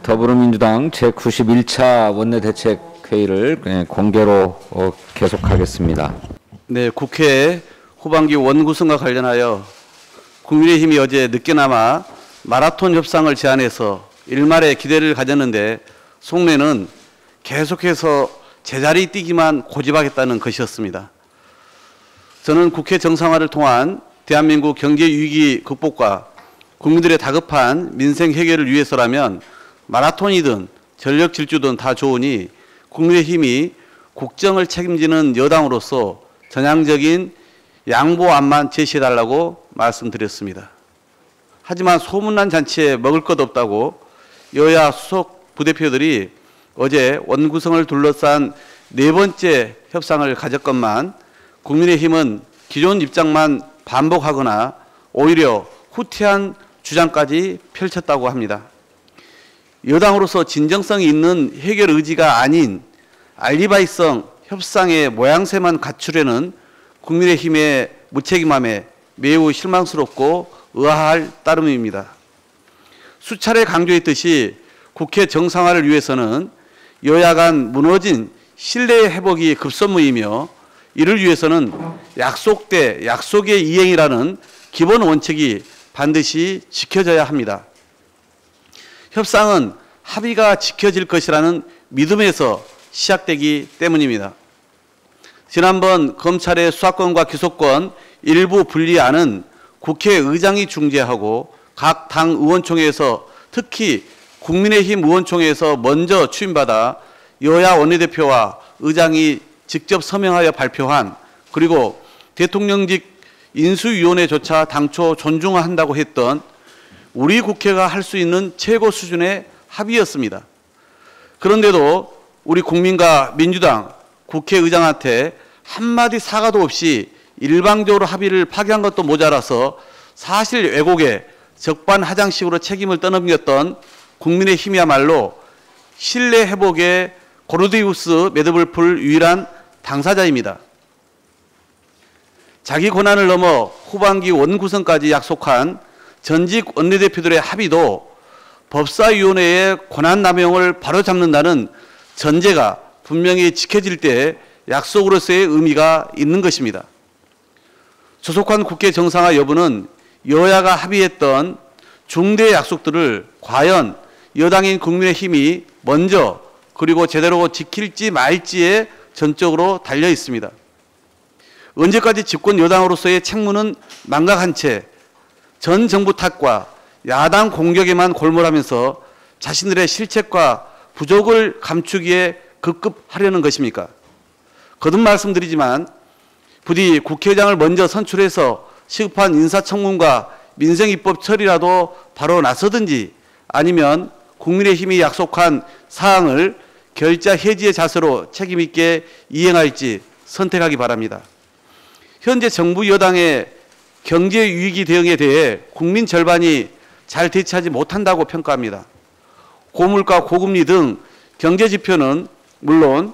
더불어민주당 제91차 원내대책회의를 공개로 계속하겠습니다. 네, 국회 후반기 원구성과 관련하여 국민의힘이 어제 늦게나마 마라톤 협상을 제안해서 일말의 기대를 가졌는데 속내는 계속해서 제자리 뛰기만 고집하겠다는 것이었습니다. 저는 국회 정상화를 통한 대한민국 경제 위기 극복과 국민들의 다급한 민생 해결을 위해서라면 마라톤이든 전력 질주든 다 좋으니 국민의힘이 국정을 책임지는 여당으로서 전향적인 양보안만 제시해달라고 말씀드렸습니다. 하지만 소문난 잔치에 먹을 것 없다고 여야 수석 부대표들이 어제 원구성을 둘러싼 네 번째 협상을 가졌건만 국민의힘은 기존 입장만 반복하거나 오히려 후퇴한 주장까지 펼쳤다고 합니다. 여당으로서 진정성이 있는 해결 의지가 아닌 알리바이성 협상의 모양새만 갖추려는 국민의힘의 무책임함에 매우 실망스럽고 의아할 따름입니다. 수차례 강조했듯이 국회 정상화를 위해서는 여야 간 무너진 신뢰 회복이 급선무이며 이를 위해서는 약속 대 약속의 이행이라는 기본 원칙이 반드시 지켜져야 합니다. 협상은 합의가 지켜질 것이라는 믿음에서 시작되기 때문입니다. 지난번 검찰의 수사권과 기소권 일부 분리안은 국회의장이 중재하고 각 당 의원총회에서 특히 국민의힘 의원총회에서 먼저 추임받아 여야 원내대표와 의장이 직접 서명하여 발표한, 그리고 대통령직 인수위원회조차 당초 존중한다고 했던 우리 국회가 할 수 있는 최고 수준의 합의였습니다. 그런데도 우리 국민과 민주당 국회의장한테 한마디 사과도 없이 일방적으로 합의를 파기한 것도 모자라서 사실 왜곡에 적반하장식으로 책임을 떠넘겼던 국민의힘이야말로 신뢰 회복의 고르디우스 매듭을 풀 유일한 당사자입니다. 자기 권한을 넘어 후반기 원구성까지 약속한 전직 원내대표들의 합의도 법사위원회의 권한남용을 바로잡는다는 전제가 분명히 지켜질 때 약속으로서의 의미가 있는 것입니다. 조속한 국회 정상화 여부는 여야가 합의했던 중대 약속들을 과연 여당인 국민의힘이 먼저 그리고 제대로 지킬지 말지에 전적으로 달려 있습니다. 언제까지 집권 여당으로서의 책무는 망각한 채 전 정부 탓과 야당 공격에만 골몰하면서 자신들의 실책과 부족을 감추기에 급급하려는 것입니까? 거듭 말씀드리지만 부디 국회의장을 먼저 선출해서 시급한 인사청문과 민생입법 처리라도 바로 나서든지 아니면 국민의힘이 약속한 사항을 결자 해지의 자세로 책임있게 이행할지 선택하기 바랍니다. 현재 정부 여당의 경제 위기 대응에 대해 국민 절반이 잘 대처하지 못한다고 평가합니다. 고물가, 고금리 등 경제 지표는 물론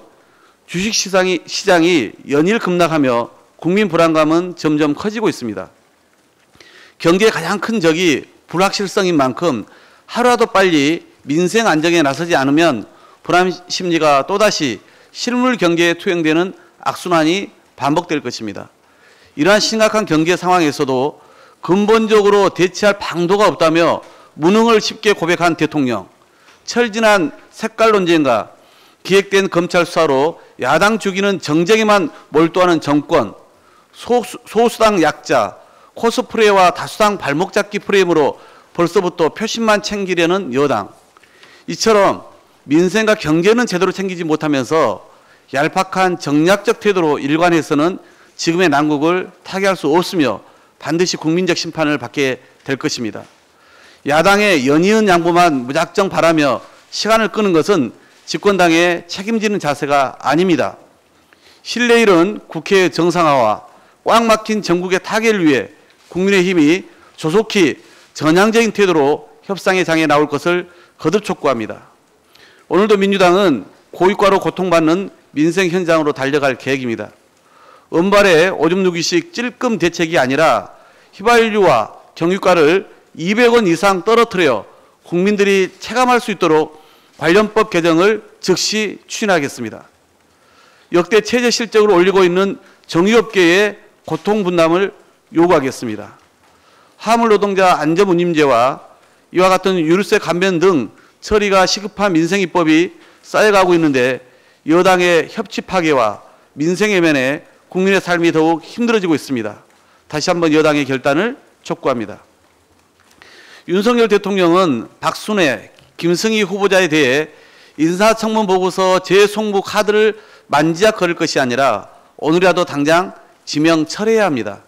주식시장이 연일 급락하며 국민 불안감은 점점 커지고 있습니다. 경제의 가장 큰 적이 불확실성인 만큼 하루라도 빨리 민생 안정에 나서지 않으면 불안 심리가 또다시 실물 경제에 투영되는 악순환이 반복될 것입니다. 이러한 심각한 경제 상황에서도 근본적으로 대처할 방도가 없다며 무능을 쉽게 고백한 대통령, 철진한 색깔 논쟁과 기획된 검찰 수사로 야당 죽이는 정쟁에만 몰두하는 정권, 소수당 약자, 코스프레와 다수당 발목 잡기 프레임으로 벌써부터 표심만 챙기려는 여당, 이처럼 민생과 경제는 제대로 챙기지 못하면서 얄팍한 정략적 태도로 일관해서는 지금의 난국을 타개할 수 없으며 반드시 국민적 심판을 받게 될 것입니다. 야당의 연이은 양보만 무작정 바라며 시간을 끄는 것은 집권당의 책임지는 자세가 아닙니다. 신뢰 잃은 국회의 정상화와 꽉 막힌 전국의 타개를 위해 국민의힘이 조속히 전향적인 태도로 협상의 장에 나올 것을 거듭 촉구합니다. 오늘도 민주당은 고유가로 고통받는 민생 현장으로 달려갈 계획입니다. 은발의 오줌 누기식 찔끔 대책이 아니라 휘발유와 경유가를 200원 이상 떨어뜨려 국민들이 체감할 수 있도록 관련법 개정을 즉시 추진하겠습니다. 역대 최저 실적을 올리고 있는 정유업계의 고통 분담을 요구하겠습니다. 화물 노동자 안전운임제와 이와 같은 유류세 감면 등 처리가 시급한 민생 입법이 쌓여가고 있는데 여당의 협치 파괴와 민생 외면에 국민의 삶이 더욱 힘들어지고 있습니다. 다시 한번 여당의 결단을 촉구합니다. 윤석열 대통령은 박순애, 김승희 후보자에 대해 인사청문 보고서 재송부 카드를 만지작거릴 것이 아니라 오늘이라도 당장 지명 철회해야 합니다.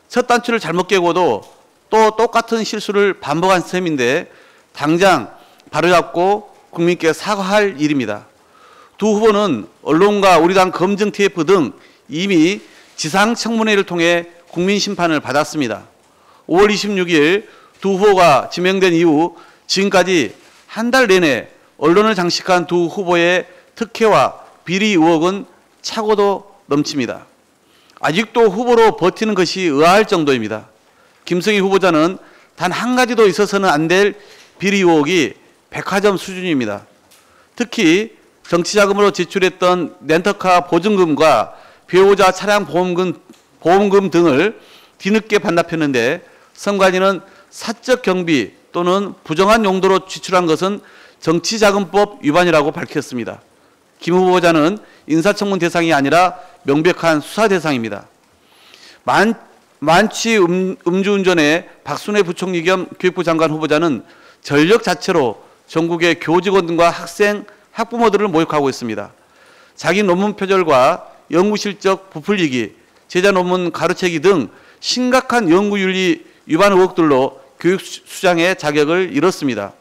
첫 단추를 잘못 깨고도 또 똑같은 실수를 반복한 셈인데 당장 바로잡고 국민께 사과할 일입니다. 두 후보는 언론과 우리 당 검증 TF 등 이미 지상청문회를 통해 국민 심판을 받았습니다. 5월 26일 두 후보가 지명된 이후 지금까지 한 달 내내 언론을 장식한 두 후보의 특혜와 비리 의혹은 차고도 넘칩니다. 아직도 후보로 버티는 것이 의아할 정도입니다. 김승희 후보자는 단 한 가지도 있어서는 안 될 비리 의혹이 백화점 수준입니다. 특히 정치자금으로 지출했던 렌터카 보증금과 배우자 차량 보험금 등을 뒤늦게 반납했는데 선관위는 사적 경비 또는 부정한 용도로 지출한 것은 정치자금법 위반이라고 밝혔습니다. 김 후보자는 인사청문 대상이 아니라 명백한 수사 대상입니다. 만취 음주운전의 박순애 부총리 겸 교육부 장관 후보자는 전력 자체로 전국의 교직원과 학생, 학부모들을 모욕하고 있습니다. 자기 논문 표절과 연구실적 부풀리기, 제자 논문 가로채기 등 심각한 연구윤리 위반 의혹들로 교육수장의 자격을 잃었습니다.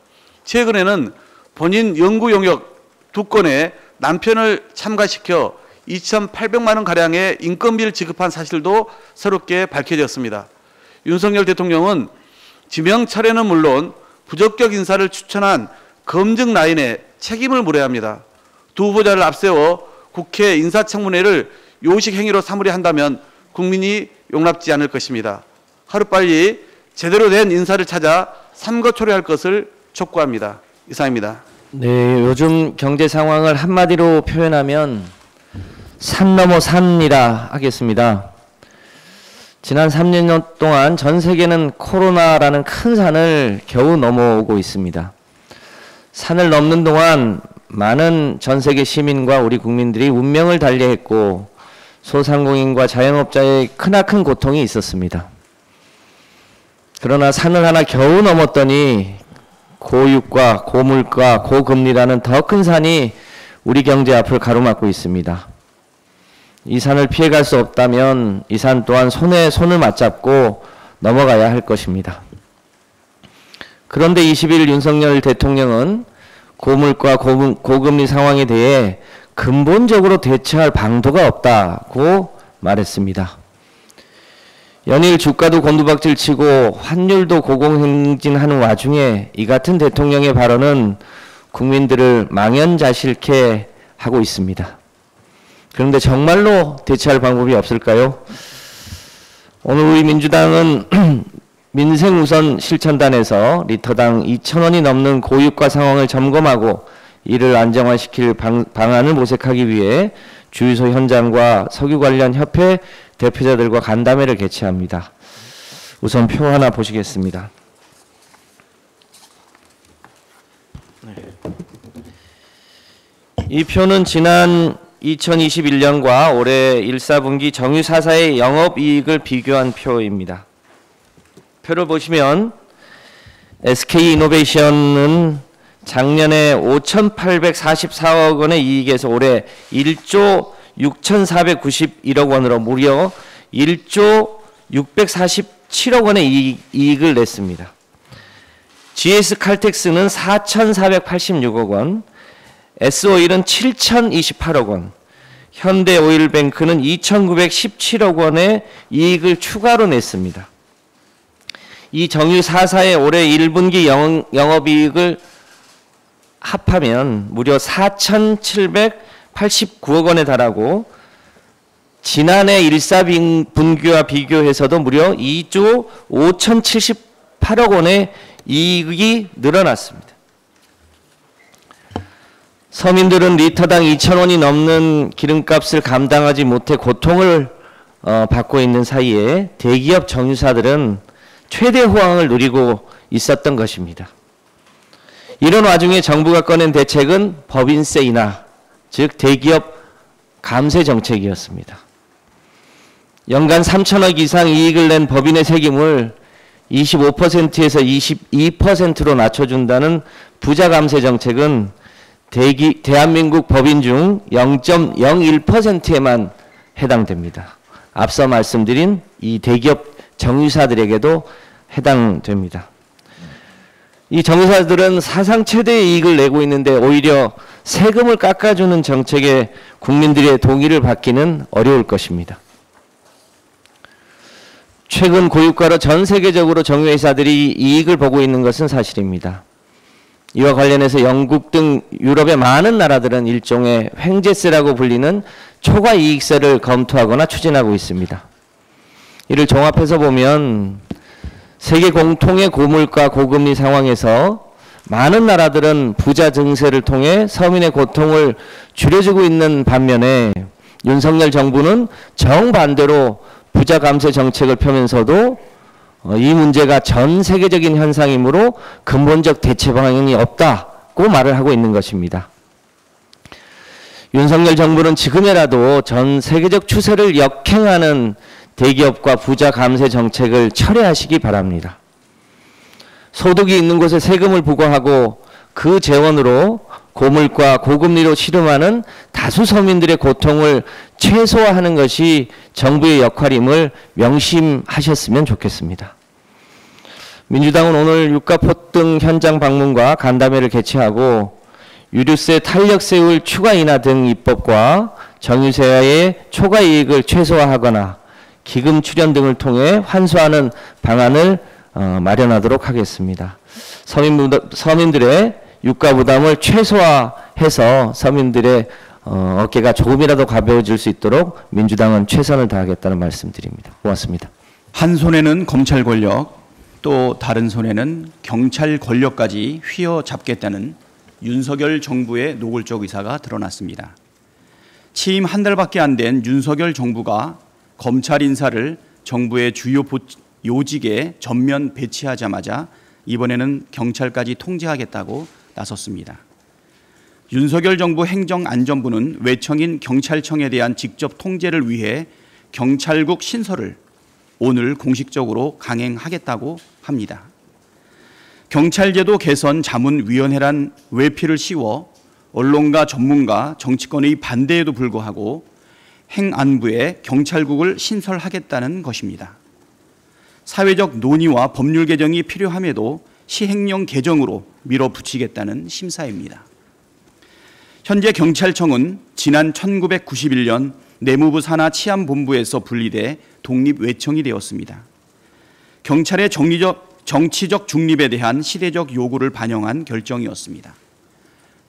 최근에는 본인 연구 용역 2건에 남편을 참가시켜 2,800만 원가량의 인건비를 지급한 사실도 새롭게 밝혀졌습니다. 윤석열 대통령은 지명 철회는 물론 부적격 인사를 추천한 검증 라인에 책임을 물어야 합니다. 두 후보자를 앞세워 국회 인사청문회를 요식 행위로 삼으려 한다면 국민이 용납지 않을 것입니다. 하루빨리 제대로 된 인사를 찾아 삼거초려할 것을 촉구합니다. 이상입니다. 네, 요즘 경제 상황을 한마디로 표현하면 산 넘어 산이라 하겠습니다. 지난 3년 동안 전 세계는 코로나라는 큰 산을 겨우 넘어오고 있습니다. 산을 넘는 동안 많은 전 세계 시민과 우리 국민들이 운명을 달리했고 소상공인과 자영업자의 크나큰 고통이 있었습니다. 그러나 산을 하나 겨우 넘었더니 고유가, 고물가, 고금리라는 더 큰 산이 우리 경제 앞을 가로막고 있습니다. 이 산을 피해갈 수 없다면 이 산 또한 손에 손을 맞잡고 넘어가야 할 것입니다. 그런데 20일 윤석열 대통령은 고물가, 고금리 상황에 대해 근본적으로 대처할 방도가 없다고 말했습니다. 연일 주가도 곤두박질 치고 환율도 고공행진하는 와중에 이 같은 대통령의 발언은 국민들을 망연자실케 하고 있습니다. 그런데 정말로 대처할 방법이 없을까요? 오늘 우리 민주당은 민생우선 실천단에서 리터당 2,000원이 넘는 고유가 상황을 점검하고 이를 안정화시킬 방안을 모색하기 위해 주유소 현장과 석유 관련 협회 대표자들과 간담회를 개최합니다. 우선 표 하나 보시겠습니다. 이 표는 지난 2021년과 올해 1, 4분기 정유 4사의 영업이익을 비교한 표입니다. 표를 보시면 SK이노베이션은 작년에 5,844억 원의 이익에서 올해 1조 6,491억 원으로 무려 1조 647억 원의 이익을 냈습니다. GS칼텍스는 4,486억 원, S오일은 7,028억 원, 현대오일뱅크는 2,917억 원의 이익을 추가로 냈습니다. 이 정유 4사의 올해 1분기 영업이익을 합하면 무려 4,789억 원에 달하고 지난해 1, 4분기와 비교해서도 무려 2조 8억 원의 이익이 늘어났습니다. 서민들은 리터당 2,000원이 넘는 기름값을 감당하지 못해 고통을 받고 있는 사이에 대기업 정유사들은 최대 호황을 누리고 있었던 것입니다. 이런 와중에 정부가 꺼낸 대책은 법인세 인하, 즉 대기업 감세 정책이었습니다. 연간 3천억 이상 이익을 낸 법인의 세금을 25%에서 22%로 낮춰준다는 부자 감세 정책은 대한민국 법인 중 0.01%에만 해당됩니다. 앞서 말씀드린 이 대기업 정유사들에게도 해당됩니다. 이 정유사들은 사상 최대의 이익을 내고 있는데 오히려 세금을 깎아주는 정책에 국민들의 동의를 받기는 어려울 것입니다. 최근 고유가로 전 세계적으로 정유회사들이 이익을 보고 있는 것은 사실입니다. 이와 관련해서 영국 등 유럽의 많은 나라들은 일종의 횡재세라고 불리는 초과 이익세를 검토하거나 추진하고 있습니다. 이를 종합해서 보면 세계 공통의 고물가 고금리 상황에서 많은 나라들은 부자 증세를 통해 서민의 고통을 줄여주고 있는 반면에 윤석열 정부는 정반대로 부자 감세 정책을 펴면서도 이 문제가 전 세계적인 현상이므로 근본적 대체 방안이 없다고 말을 하고 있는 것입니다. 윤석열 정부는 지금이라도 전 세계적 추세를 역행하는 대기업과 부자 감세 정책을 철회하시기 바랍니다. 소득이 있는 곳에 세금을 부과하고 그 재원으로 고물가 고금리로 씨름하는 다수 서민들의 고통을 최소화하는 것이 정부의 역할임을 명심하셨으면 좋겠습니다. 민주당은 오늘 유가 폭등 현장 방문과 간담회를 개최하고 유류세 탄력세율 추가 인하 등 입법과 정유세의 초과 이익을 최소화하거나 기금 출연 등을 통해 환수하는 방안을 마련하도록 하겠습니다. 서민들의 유가 부담을 최소화해서 서민들의 어깨가 조금이라도 가벼워질 수 있도록 민주당은 최선을 다하겠다는 말씀드립니다. 고맙습니다. 한 손에는 검찰 권력, 또 다른 손에는 경찰 권력까지 휘어잡겠다는 윤석열 정부의 노골적 의사가 드러났습니다. 취임 한 달밖에 안 된 윤석열 정부가 검찰 인사를 정부의 주요 요직에 전면 배치하자마자 이번에는 경찰까지 통제하겠다고 나섰습니다. 윤석열 정부 행정안전부는 외청인 경찰청에 대한 직접 통제를 위해 경찰국 신설을 오늘 공식적으로 강행하겠다고 합니다. 경찰제도 개선 자문위원회란 외피를 씌워 언론과 전문가, 정치권의 반대에도 불구하고 행안부에 경찰국을 신설하겠다는 것입니다. 사회적 논의와 법률 개정이 필요함에도 시행령 개정으로 밀어붙이겠다는 심사입니다. 현재 경찰청은 지난 1991년 내무부 산하 치안본부에서 분리돼 독립외청이 되었습니다. 경찰의 정치적 중립에 대한 시대적 요구를 반영한 결정이었습니다.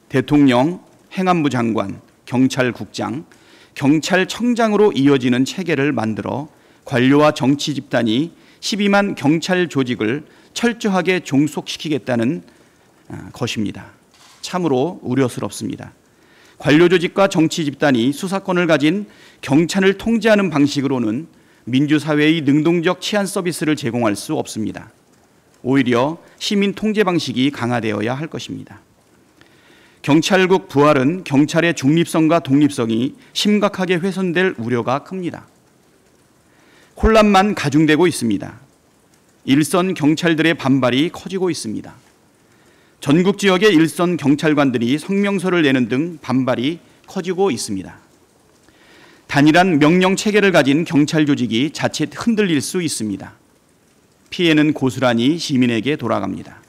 대통령, 행안부 장관, 경찰국장, 경찰청장으로 이어지는 체계를 만들어 관료와 정치 집단이 12만 경찰 조직을 철저하게 종속시키겠다는 것입니다. 참으로 우려스럽습니다. 관료 조직과 정치 집단이 수사권을 가진 경찰을 통제하는 방식으로는 민주사회의 능동적 치안 서비스를 제공할 수 없습니다. 오히려 시민 통제 방식이 강화되어야 할 것입니다. 경찰국 부활은 경찰의 중립성과 독립성이 심각하게 훼손될 우려가 큽니다. 혼란만 가중되고 있습니다. 일선 경찰들의 반발이 커지고 있습니다. 전국 지역의 일선 경찰관들이 성명서를 내는 등 반발이 커지고 있습니다. 단일한 명령 체계를 가진 경찰 조직이 자칫 흔들릴 수 있습니다. 피해는 고스란히 시민에게 돌아갑니다.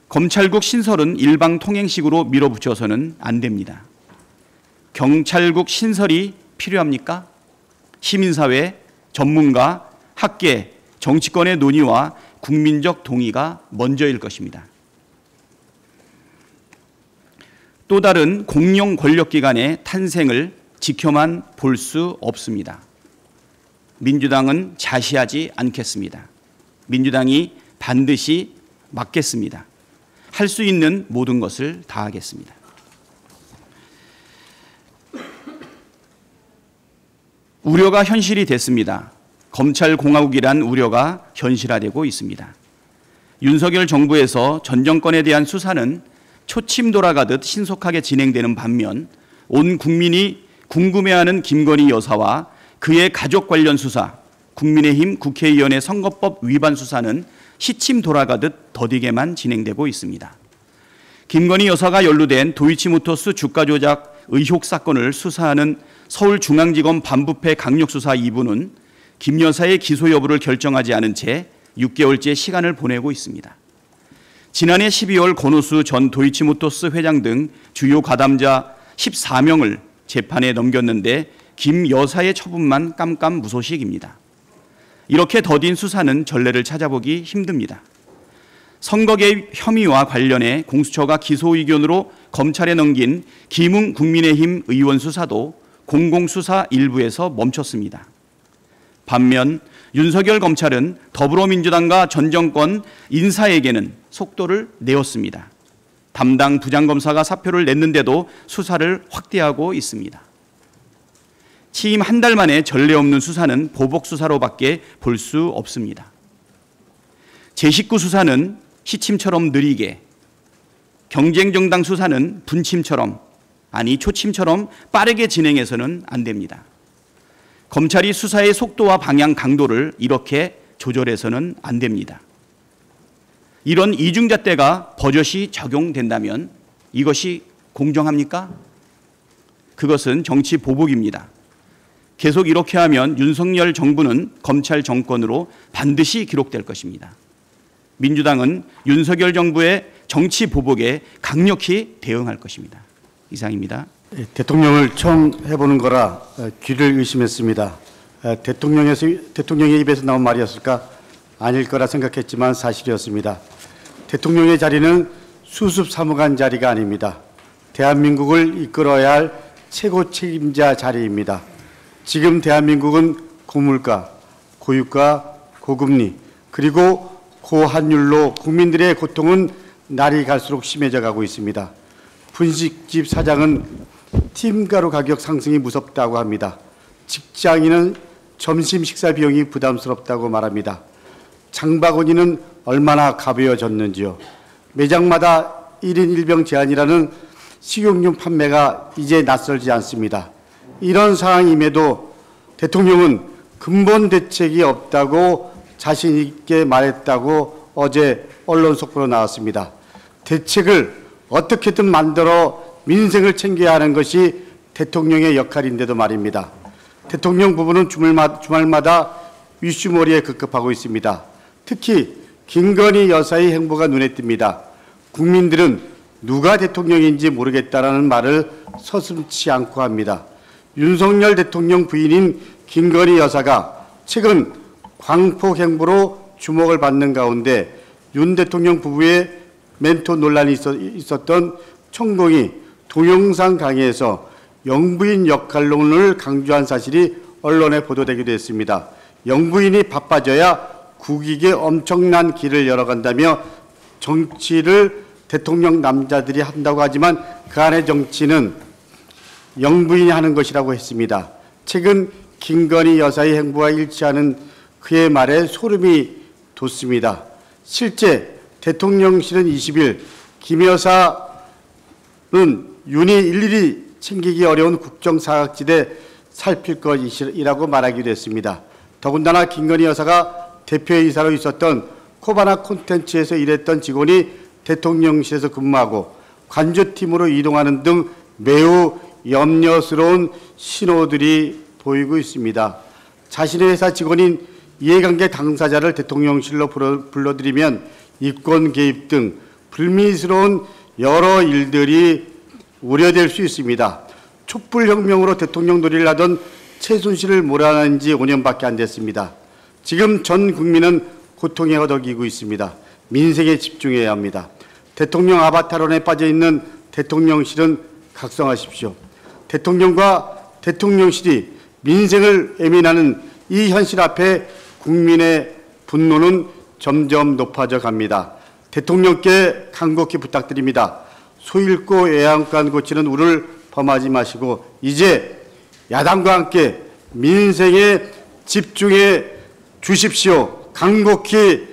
검찰국 신설은 일방통행식으로 밀어붙여서는 안 됩니다. 경찰국 신설이 필요합니까? 시민사회, 전문가, 학계, 정치권의 논의와 국민적 동의가 먼저일 것입니다. 또 다른 공룡 권력기관의 탄생을 지켜만 볼 수 없습니다. 민주당은 자시하지 않겠습니다. 민주당이 반드시 막겠습니다. 할 수 있는 모든 것을 다하겠습니다. 우려가 현실이 됐습니다. 검찰공화국이란 우려가 현실화되고 있습니다. 윤석열 정부에서 전 정권에 대한 수사는 초침 돌아가듯 신속하게 진행되는 반면 온 국민이 궁금해하는 김건희 여사와 그의 가족 관련 수사, 국민의힘 국회의원의 선거법 위반 수사는 시침 돌아가듯 더디게만 진행되고 있습니다. 김건희 여사가 연루된 도이치모터스 주가 조작 의혹 사건을 수사하는 서울중앙지검 반부패 강력수사 2부는 김 여사의 기소 여부를 결정하지 않은 채 6개월째 시간을 보내고 있습니다. 지난해 12월 권오수 전 도이치모터스 회장 등 주요 가담자 14명을 재판에 넘겼는데 김 여사의 처분만 깜깜무소식입니다. 이렇게 더딘 수사는 전례를 찾아보기 힘듭니다. 선거 개입 혐의와 관련해 공수처가 기소 의견으로 검찰에 넘긴 김웅 국민의힘 의원 수사도 공공수사 일부에서 멈췄습니다. 반면 윤석열 검찰은 더불어민주당과 전 정권 인사에게는 속도를 내었습니다. 담당 부장검사가 사표를 냈는데도 수사를 확대하고 있습니다. 취임 한 달 만에 전례 없는 수사는 보복 수사로밖에 볼 수 없습니다. 제19 수사는 시침처럼 느리게, 경쟁 정당 수사는 분침처럼, 아니 초침처럼 빠르게 진행해서는 안 됩니다. 검찰이 수사의 속도와 방향 강도를 이렇게 조절해서는 안 됩니다. 이런 이중잣대가 버젓이 적용된다면 이것이 공정합니까? 그것은 정치 보복입니다. 계속 이렇게 하면 윤석열 정부는 검찰 정권으로 반드시 기록될 것입니다. 민주당은 윤석열 정부의 정치 보복에 강력히 대응할 것입니다. 이상입니다. 대통령을 처음 해보는 거라 귀를 의심했습니다. 대통령의 입에서 나온 말이었을까? 아닐 거라 생각했지만 사실이었습니다. 대통령의 자리는 수습 사무관 자리가 아닙니다. 대한민국을 이끌어야 할 최고 책임자 자리입니다. 지금 대한민국은 고물가, 고유가, 고금리, 그리고 고환율로 국민들의 고통은 날이 갈수록 심해져 가고 있습니다. 분식집 사장은 튀김가루 가격 상승이 무섭다고 합니다. 직장인은 점심 식사 비용이 부담스럽다고 말합니다. 장바구니는 얼마나 가벼워졌는지요. 매장마다 1인 1병 제한이라는 식용유 판매가 이제 낯설지 않습니다. 이런 상황임에도 대통령은 근본 대책이 없다고 자신 있게 말했다고 어제 언론 속보로 나왔습니다. 대책을 어떻게든 만들어 민생을 챙겨야 하는 것이 대통령의 역할인데도 말입니다. 대통령 부부는 주말마다 위슈머리에 급급하고 있습니다. 특히 김건희 여사의 행보가 눈에 띕니다. 국민들은 누가 대통령인지 모르겠다라는 말을 서슴지 않고 합니다. 윤석열 대통령 부인인 김건희 여사가 최근 광폭 행보로 주목을 받는 가운데 윤 대통령 부부의 멘토 논란이 있었던 천공이 동영상 강의에서 영부인 역할론을 강조한 사실이 언론에 보도되기도 했습니다. 영부인이 바빠져야 국익에 엄청난 길을 열어간다며 정치를 대통령 남자들이 한다고 하지만 그 안의 정치는 영부인이 하는 것이라고 했습니다. 최근 김건희 여사의 행보와 일치하는 그의 말에 소름이 돋습니다. 실제 대통령실은 20일 김 여사는 윤이 일일이 챙기기 어려운 국정사각지대 살필 것이라고 말하기도 했습니다. 더군다나 김건희 여사가 대표이사로 있었던 코바나 콘텐츠에서 일했던 직원이 대통령실에서 근무하고 관저팀으로 이동하는 등 매우 염려스러운 신호들이 보이고 있습니다. 자신의 회사 직원인 이해관계 당사자를 대통령실로 불러들이면 이권 개입 등 불미스러운 여러 일들이 우려될 수 있습니다. 촛불혁명으로 대통령 놀이를 하던 최순실을 몰아낸 지 5년밖에 안 됐습니다. 지금 전 국민은 고통에 허덕이고 있습니다. 민생에 집중해야 합니다. 대통령 아바타론에 빠져있는 대통령실은 각성하십시오. 대통령과 대통령실이 민생을 애민하는 이 현실 앞에 국민의 분노는 점점 높아져 갑니다. 대통령께 간곡히 부탁드립니다. 소잃고 애양간 고치는 우를 범하지 마시고 이제 야당과 함께 민생에 집중해 주십시오. 간곡히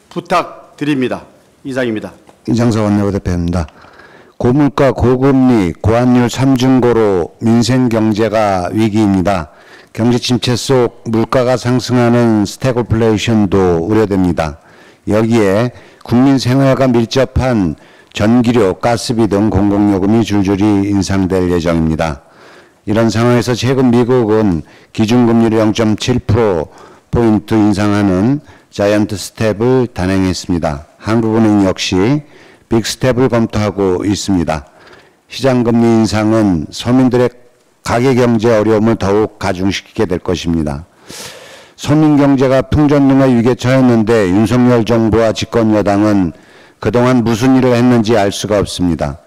부탁드립니다. 이상입니다. 이장석 원내부대표입니다. 고물가, 고금리, 고환율 삼중고로 민생 경제가 위기입니다. 경제 침체 속 물가가 상승하는 스태그플레이션도 우려됩니다. 여기에 국민 생활과 밀접한 전기료, 가스비 등 공공요금이 줄줄이 인상될 예정입니다. 이런 상황에서 최근 미국은 기준금리를 0.7%포인트 인상하는 자이언트 스텝을 단행했습니다. 한국은행 역시 빅스텝을 검토하고 있습니다. 시장금리 인상은 서민들의 가계경제 어려움을 더욱 가중시키게 될 것입니다. 서민경제가 풍전등의 위기에 처했는데 윤석열 정부와 집권여당은 그동안 무슨 일을 했는지 알 수가 없습니다.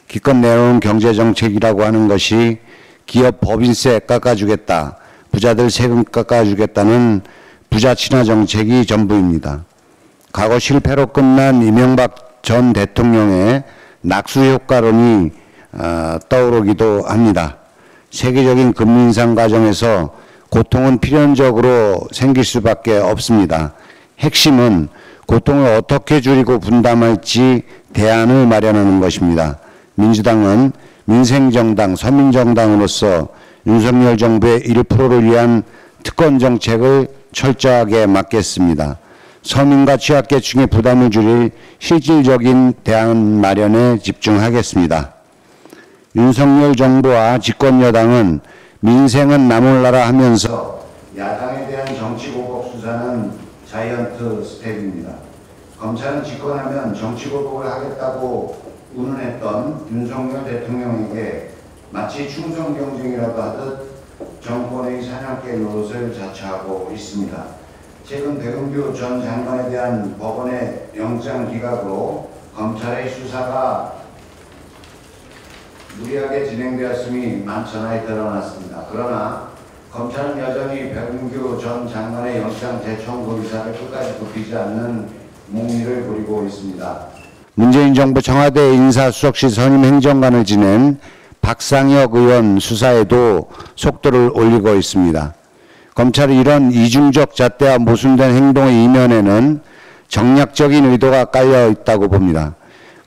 기껏 내놓은 경제정책이라고 하는 것이 기업 법인세 깎아주겠다, 부자들 세금 깎아주겠다는 부자 친화 정책이 전부입니다. 과거 실패로 끝난 이명박 전 대통령의 낙수 효과론이 떠오르기도 합니다. 세계적인 금리 인상 과정에서 고통은 필연적으로 생길 수밖에 없습니다. 핵심은 고통을 어떻게 줄이고 분담할지 대안을 마련하는 것입니다. 민주당은 민생정당, 서민정당으로서 윤석열 정부의 1%를 위한 특권 정책을 철저하게 맡겠습니다. 서민과 취약계층의 부담을 줄일 실질적인 대안 마련에 집중하겠습니다. 윤석열 정부와 집권여당은 민생은 나몰라라 하면서 야당에 대한 정치보복 수사는 자이언트 스텝입니다. 검찰은 집권하면 정치보복을 하겠다고 운운했던 윤석열 대통령에게 마치 충성 경쟁이라도 하듯 정권의 사냥개 노릇을 자처하고 있습니다. 최근 백은규 전 장관에 대한 법원의 영장 기각으로 검찰의 수사가 무리하게 진행되었음이 만천하에 드러났습니다. 그러나 검찰은 여전히 백은규 전 장관의 영장 재청구 의사를 끝까지 굽히지 않는 묵미를 부리고 있습니다. 문재인 정부 청와대 인사수석실 선임 행정관을 지낸 박상혁 의원 수사에도 속도를 올리고 있습니다. 검찰이 이런 이중적 잣대와 모순된 행동의 이면에는 정략적인 의도가 깔려 있다고 봅니다.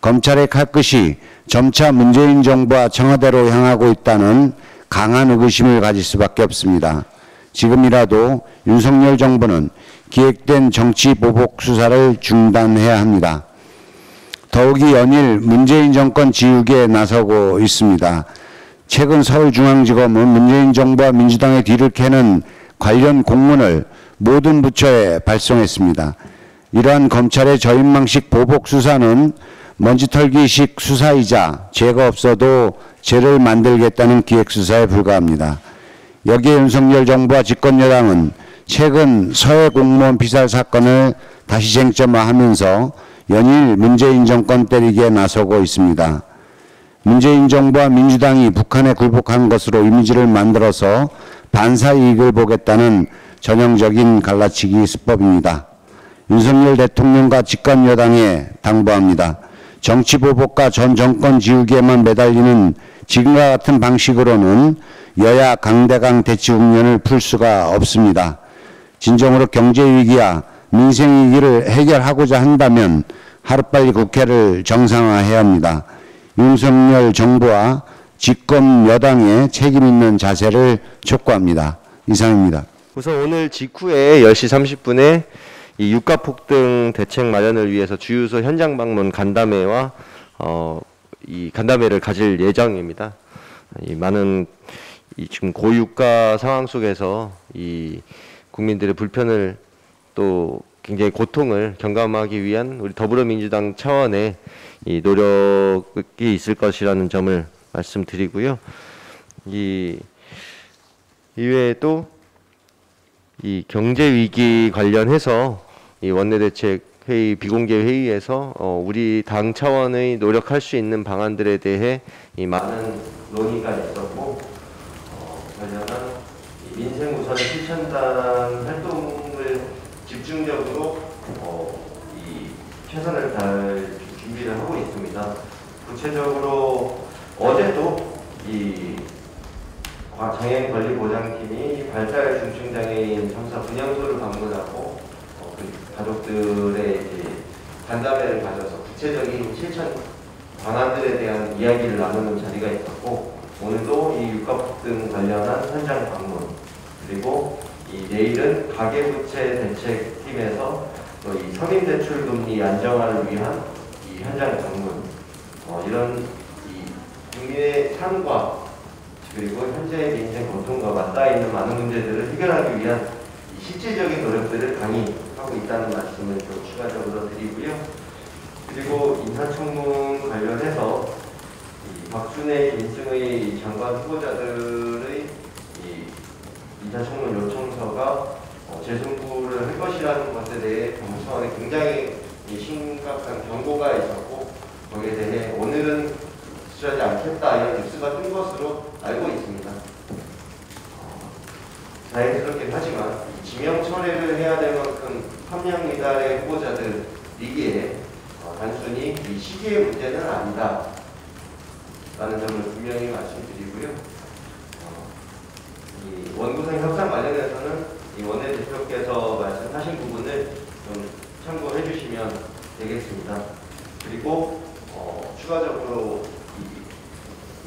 검찰의 칼끝이 점차 문재인 정부와 청와대로 향하고 있다는 강한 의구심을 가질 수밖에 없습니다. 지금이라도 윤석열 정부는 기획된 정치 보복 수사를 중단해야 합니다. 더욱이 연일 문재인 정권 지우개에 나서고 있습니다. 최근 서울중앙지검은 문재인 정부와 민주당의 뒤를 캐는 관련 공문을 모든 부처에 발송했습니다. 이러한 검찰의 저인망식 보복 수사는 먼지털기식 수사이자 죄가 없어도 죄를 만들겠다는 기획수사에 불과합니다. 여기에 윤석열 정부와 집권여당은 최근 서해 공무원 피살 사건을 다시 쟁점화하면서 연일 문재인 정권 때리기에 나서고 있습니다. 문재인 정부와 민주당이 북한에 굴복한 것으로 이미지를 만들어서 반사 이익을 보겠다는 전형적인 갈라치기 수법입니다. 윤석열 대통령과 집권 여당에 당부합니다. 정치 보복과 전 정권 지우기에만 매달리는 지금과 같은 방식으로는 여야 강대강 대치 국면을 풀 수가 없습니다. 진정으로 경제 위기와 민생 위기를 해결하고자 한다면 하루빨리 국회를 정상화해야 합니다. 윤석열 정부와 집권 여당의 책임 있는 자세를 촉구합니다. 이상입니다. 우선 오늘 직후에 10시 30분에 이 유가 폭등 대책 마련을 위해서 주유소 현장 방문 간담회와 이 간담회를 가질 예정입니다. 이 많은 지금 고유가 상황 속에서 이 국민들의 불편을 또 굉장히 고통을 경감하기 위한 우리 더불어민주당 차원의 이 노력이 있을 것이라는 점을 말씀드리고요. 이 이외에도 이 경제 위기 관련해서 이 원내대책 회의 비공개 회의에서 우리 당 차원의 노력할 수 있는 방안들에 대해 이 많은 논의가 있었고 관련한 민생 우선 실천단 활동을 집중적으로 최선을 다할 준비를 하고 있습니다. 구체적으로 어제도 이 장애인권리보장팀이 발달 중증장애인 청사 분향소를 방문하고 그 가족들의 이제 간담회를 가져서 구체적인 실천 방안들에 대한 이야기를 나누는 자리가 있었고, 오늘도 이 육가폭등 관련한 현장 방문, 그리고 내일은 가계부채 대책팀에서 또 이 서민대출금리 안정화를 위한 이 현장 방문, 이런 이 국민의 삶과 그리고 현재의 민생 고통과 맞닿아 있는 많은 문제들을 해결하기 위한 이 실질적인 노력들을 강의하고 있다는 말씀을 좀 추가적으로 드리고요. 그리고 인사청문 관련해서 이 박순애, 김승의 장관 후보자들의 이 인사청문 요청서가 재송부를 할 것이라는 것에 대해 정부청원에 굉장히 심각한 경고가 있었고, 거기에 대해 오늘은 수주하지 않겠다 이런 뉴스가 뜬 것으로 알고 있습니다. 다행스럽긴 하지만 지명 철회를 해야 될 만큼 함량 미달의 후보자들이기에 단순히 이 시기의 문제는 아니다 라는 점을 분명히 말씀드리고요. 이 원구성 협상 관련해서는 이 원내대표께서 말씀하신 부분을 좀 참고해 주시면 되겠습니다. 그리고 추가적으로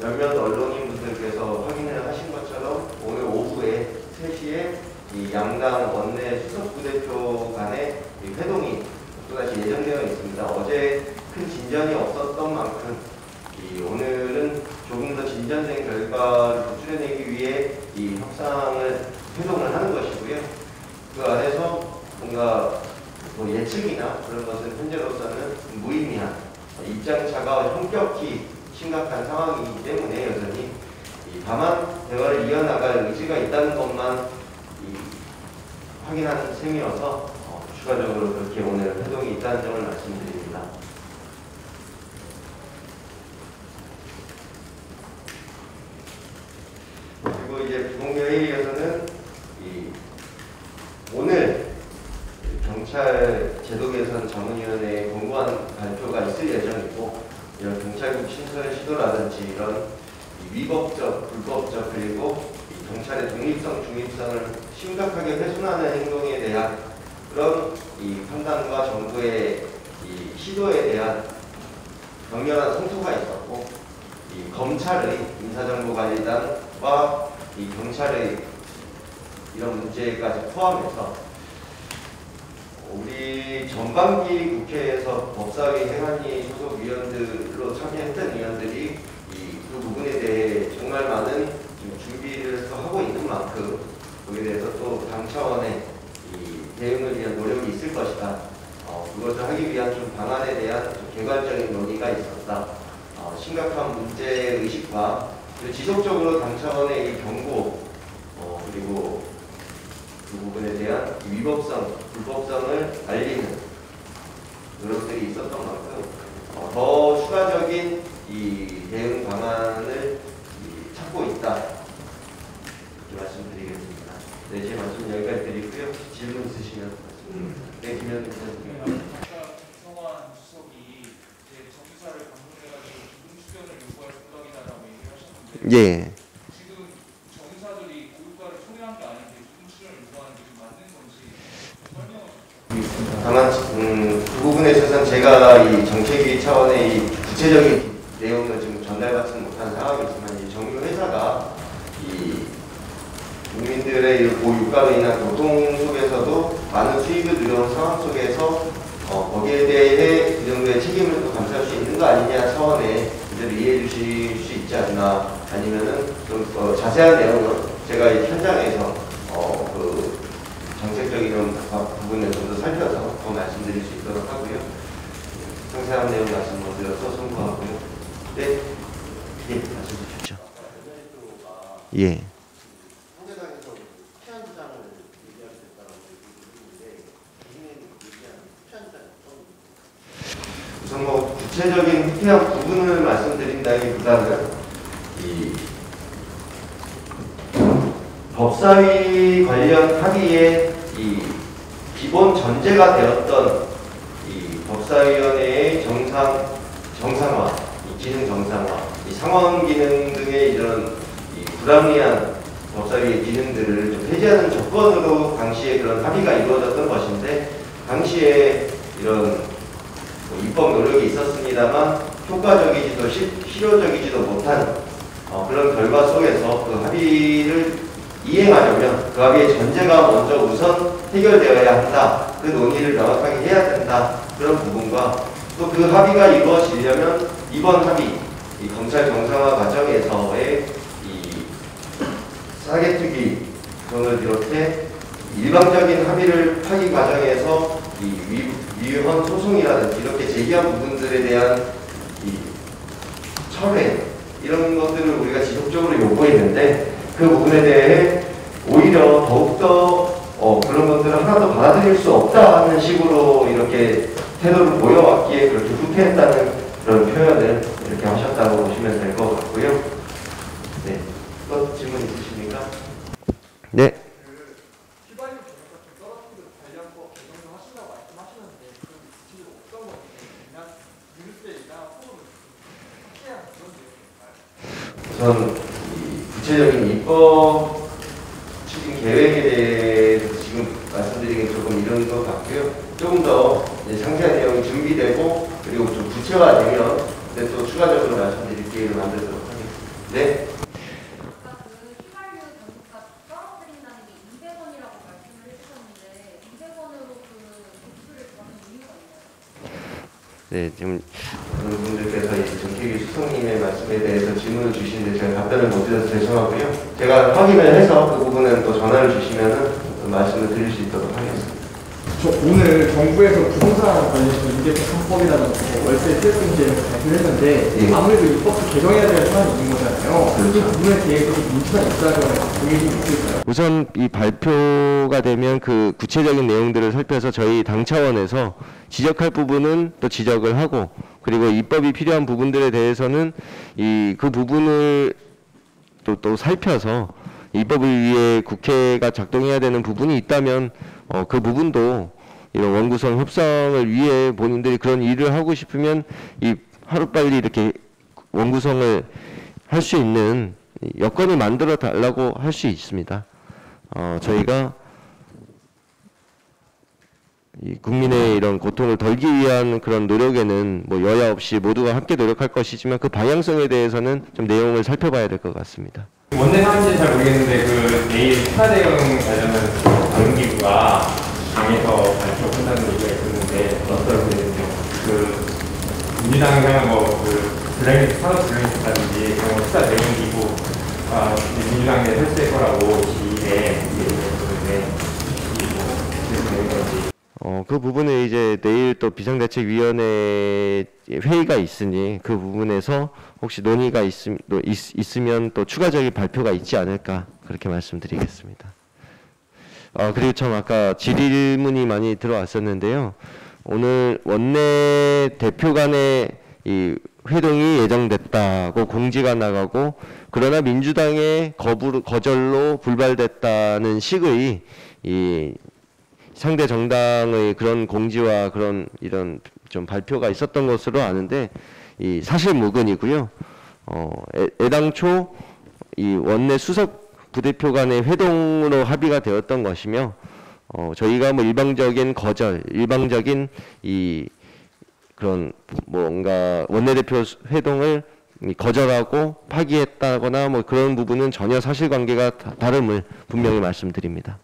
몇몇 언론인분들께서 확인을 하신 것처럼 오늘 오후에 3시에 이 양당 원내 수석부대표 간의 회동이 또다시 예정되어 있습니다. 어제 큰 진전이 없었던 만큼 오늘은 조금 더 진전된 결과를 도출해내기 위해 이 회동을 하는 것이고요. 그 안에서 뭔가 뭐 예측이나 그런 것은 현재로서는 무의미한 입장차가 현격히 심각한 상황이기 때문에 여전히 다만 대화를 이어나갈 의지가 있다는 것만 확인하는 셈이어서 추가적으로 그렇게 오늘 회동이 있다는 점을 말씀드립니다. 그리고 이제 비공개 회의에서는 오늘 경찰 제도 개선 자문위원회의 공고한 발표가 있을 예정이고, 이런 경찰국 신설 시도라든지 이런 위법적, 불법적, 그리고 경찰의 독립성, 중립성을 심각하게 훼손하는 행동에 대한 그런 판단과 정부의 시도에 대한 격렬한 성토가 있었고, 검찰의 인사정보관리단과 경찰의 이런 문제까지 포함해서 우리 전반기 국회에서 법사위 행안위 소속 위원들로 참여했던 위원들이 그 부분에 대해 정말 많은 준비를 또 하고 있는 만큼 거기에 대해서 또 당 차원의 대응을 위한 노력이 있을 것이다. 그것을 하기 위한 좀 방안에 대한 좀 개괄적인 논의가 있었다. 심각한 문제 의식과 지속적으로 당 차원의 이 경고 그리고 그 부분에 대한 위법성, 불법성을 알리는 노력들이 있었던 만큼 더 추가적인 대응 방안을 찾고 있다. 이렇게 말씀드리겠습니다. 네, 제 말씀 여기까지 드리고요. 질문 있으시면 말씀드립니다. 네, 김현우 기자님. 성환 수석이 정유사를 방문해가지고 기금 수변을 요구할 생각이다라고 얘기를 하셨는데, 예. 지금 정유사들이 고유가를 초래한 게 아닌데 기금 수변을 요구하는 게 맞는 건지 설명을 좀. 다만 그 부분에 있어서는 제가 이 정책위 차원의 이 구체적인 내용을 지금 전달받지 못한 상황이지만, 이 정유 회사가 국민들의 고유가로 인한 고통 속에서도 많은 수익을 누려온 상황 속에서 거기에 대해 그 정도의 책임을 또 감수할 수 있는 거 아니냐 차원의 문제를 이해해 주실 수 있지 않나, 아니면은 좀 자세한 내용은 제가 이 현장에서 그 정책적인 부분을 좀 더 살펴서 더 말씀드릴 수 있도록 하고요. 상세한 내용 말씀 못 드려서 송구하고요. 네, 예, 말씀 주십시오. 예. 우선 뭐 구체적인 후퇴한 부분을 말씀드린다기보다는 법사위 관련 합의의 기본 전제가 되었던 법사위원회의 정상화, 이 기능 정상화, 이 상원 기능 등의 이런 이 불합리한 법사위의 기능들을 좀 폐지하는 조건으로 당시에 그런 합의가 이루어졌던 것인데, 당시에 이런 입법 노력이 있었습니다만 효과적이지도 실효적이지도 못한 그런 결과 속에서 그 합의를 이행하려면 그 합의의 전제가 먼저 우선 해결되어야 한다. 그 논의를 명확하게 해야 된다. 그런 부분과 또 그 합의가 이루어지려면 이번 합의, 이 검찰 정상화 과정에서의 이 사개특위 등을 비롯해 일방적인 합의를 하기 과정에서 이 위헌 소송이라든지 이렇게 제기한 부분들에 대한 이 철회 이런 것들을 우리가 지속적으로 요구했는데, 그 부분에 대해 오히려 더욱더 그런 것들을 하나도 받아들일 수 없다 하는 식으로 이렇게 태도를 보여왔기에 그렇게 후퇴했다는 그런 표현을 이렇게 하셨다고 보시면 될 것 같고요. 네, 또 질문 있으십니까? 네. 우선 구체적인 입법 추진 계획에 대해서 지금 말씀드리긴 조금 이런 것 같고요. 조금 더 상세한 내용이 준비되고 그리고 좀 구체화되면 또 추가적으로 말씀드릴 기회를 만들도록 하겠습니다. 네. 아까 그 휘발유 단가 떨어뜨린다는 게 200원이라고 말씀을 해주셨는데 200원으로 그 대출을 받는 이유가 있나요? 네, 지금 그런 분들께서 이제 정태규 수석님의 말씀에 대해서 질문을 주시는데 제가 답변을 못 드려서 죄송하고요. 제가 확인을 해서 그 부분은 또 전화를 주시면은 말씀을 드릴 수 있도록 하겠습니다. 저 오늘 정부에서 부동산 관련해서 임대차 3법이라든지 월세 세액공제를 발표를 했는데 예. 아무래도 입법도 개정해야 될 사안이 있는 거잖아요. 그 부분에 대해서 문제가 있다면 공유해 주실까요? 우선 이 발표가 되면 그 구체적인 내용들을 살펴서 저희 당 차원에서 지적할 부분은 또 지적을 하고, 그리고 입법이 필요한 부분들에 대해서는 그 부분을 또 살펴서 입법을 위해 국회가 작동해야 되는 부분이 있다면 그 부분도 이런 원구성 협상을 위해 본인들이 그런 일을 하고 싶으면 하루빨리 이렇게 원구성을 할 수 있는 여건을 만들어 달라고 할 수 있습니다. 저희가 이 국민의 이런 고통을 덜기 위한 그런 노력에는 뭐 여야 없이 모두가 함께 노력할 것이지만 그 방향성에 대해서는 좀 내용을 살펴봐야 될 것 같습니다. 원내 상황인지 잘 모르겠는데 그 내일 추가 대응 관련한 당기부가 당에서 발표한다는 얘기가 있었는데 어떤 그 민주당은 뭐그 블랙리스트 산업 블랙리스트라든지 그런 추가 대응 기구가 민주당에 설치될 거라고 지일에 얘기했었는데 그 부분은 이제 내일 또 비상대책위원회 회의가 있으니 그 부분에서 혹시 논의가 있으면 또 추가적인 발표가 있지 않을까 그렇게 말씀드리겠습니다. 그리고 참 아까 질의문이 많이 들어왔었는데요. 오늘 원내 대표 간의 이 회동이 예정됐다고 공지가 나가고, 그러나 민주당의 거절로 불발됐다는 식의 이 상대 정당의 그런 공지와 그런 이런 좀 발표가 있었던 것으로 아는데 이 사실 무근이고요. 애당초 이 원내 수석 부대표 간의 회동으로 합의가 되었던 것이며, 저희가 뭐 일방적인 거절, 일방적인 이 그런 뭔가 원내대표 회동을 거절하고 파기했다거나 뭐 그런 부분은 전혀 사실관계가 다름을 분명히 말씀드립니다.